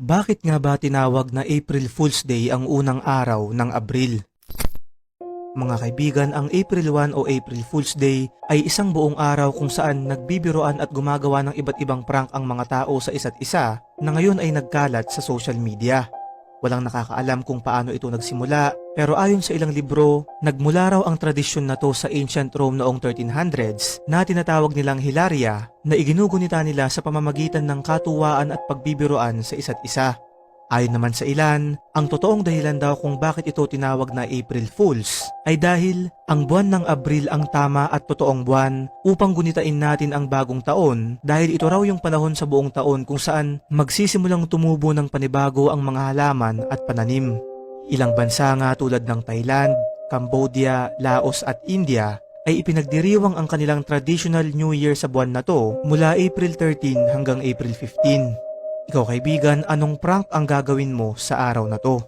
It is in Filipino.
Bakit nga ba tinawag na April Fool's Day ang unang araw ng Abril? Mga kaibigan, ang April 1 o April Fool's Day ay isang buong araw kung saan nagbibiroan at gumagawa ng iba't ibang prank ang mga tao sa isa't isa na ngayon ay nagkalat sa social media. Walang nakakaalam kung paano ito nagsimula, pero ayon sa ilang libro, nagmula raw ang tradisyon na to sa ancient Rome noong 1300s na tinatawag nilang Hilaria na iginugunita nila sa pamamagitan ng katuwaan at pagbibiroan sa isa't isa. Ayon naman sa ilan, ang totoong dahilan daw kung bakit ito tinawag na April Fools ay dahil ang buwan ng Abril ang tama at totoong buwan upang gunitain natin ang bagong taon dahil ito raw yung panahon sa buong taon kung saan magsisimulang tumubo ng panibago ang mga halaman at pananim. Ilang bansa nga tulad ng Thailand, Cambodia, Laos at India ay ipinagdiriwang ang kanilang traditional New Year sa buwan na to mula April 13 hanggang April 15. Ikaw kaibigan, anong prank ang gagawin mo sa araw na to?